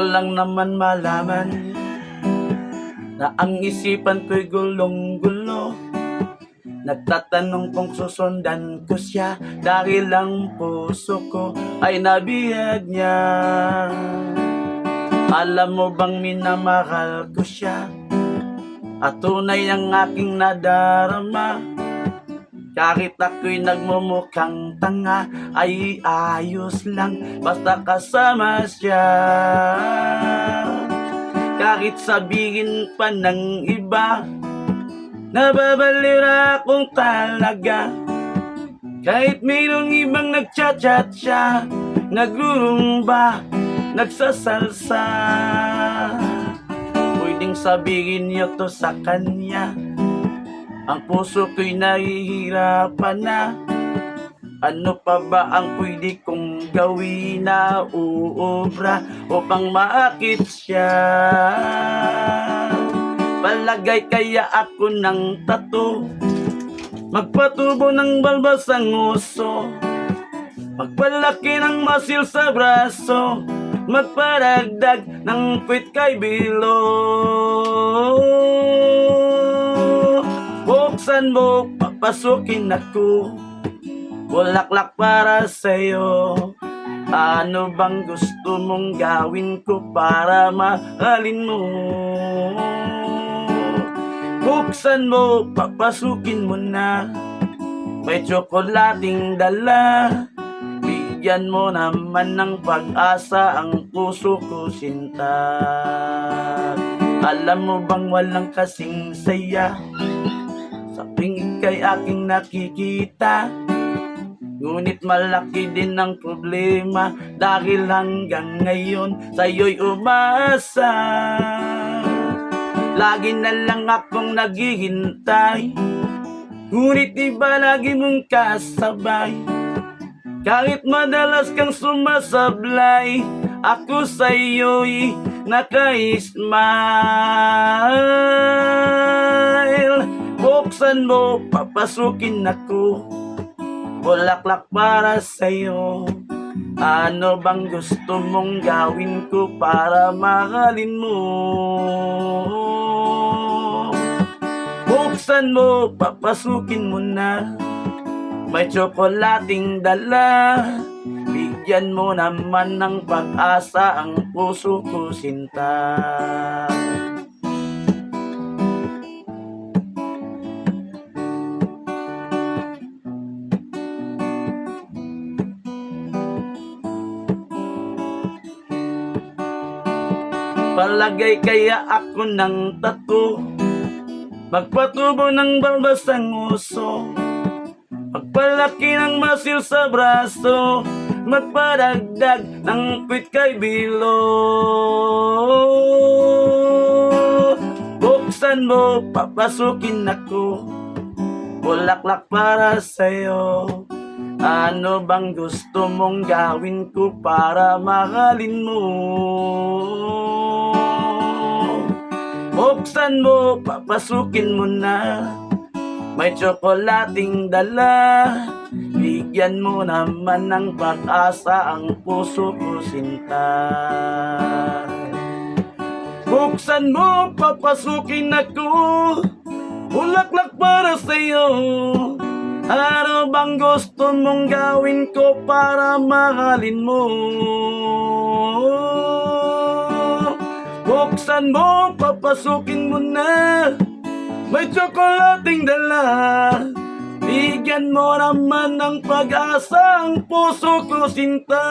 lang naman malaman na ang isipan ko'y gulong-gulo. Nagtatanong kung susundan ko siya dahil ang puso ko ay nabihag niya. Alam mo bang minamahal ko siya at tunay ang aking nadarama. Kahit ako'y nagmumukhang tanga ay ayos lang basta kasama siya. Kahit sabihin pa ng iba nababaliw na akong talaga. Kahit mayroong ibang nagchat-chat siya, nagrurumba, nagsasalsa. Pwedeng sabihin niyo to sa kanya, ang puso ko'y nahihirapan na. Ano pa ba ang pwede kong gawin na uubra upang maakit siya? Palagay kaya ako ng tattoo, magpatubo ng balbas ang uso, magpalaki ng masil sa braso, magparagdag ng puwit kay bilo. Buksan mo, papasukin ako, bulaklak para sa'yo. Ano bang gusto mong gawin ko para mahalin mo? Buksan mo, papasukin mo na, may tsokolating dala. Bigyan mo naman ng pag-asa ang puso ko, sinta. Alam mo bang walang kasing saya sa tuwing ika'y aking nakikita? Ngunit malaki din ang problema dahil hanggang ngayon sa'yo'y umasa. Lagi na lang akong naghihintay, ngunit iba lagi mong kasabay. Kahit madalas kang sumasablay, ako sa'yo'y naka-smile. Buksan mo, papasukin ako, bulaklak para sa'yo. Ano bang gusto mong gawin ko para mahalin mo? Buksan mo, papasukin mo na, may tsokolating dala. Bigyan mo naman ng pag-asa ang puso ko, sinta. Palagay kaya ako ng tattoo, magpatubo ng balbas ang uso, magpalaki ng masil sa braso, magparagdag ng puwit kay bilo. Buksan mo, papasukin ako, bulaklak para sa'yo. Ano bang gusto mong gawin ko para mahalin mo? Buksan mo, papasukin mo na, may tsokolating dala. Bigyan mo naman ng pag-asa ang puso ko, sinta. Buksan mo, papasukin ako, bulaklak para sa'yo. Ano bang gusto mong gawin ko para mahalin mo? Buksan mo, papasukin mo na, may tsokolating dala. Bigyan mo naman ng pag-asa ang puso ko, sinta.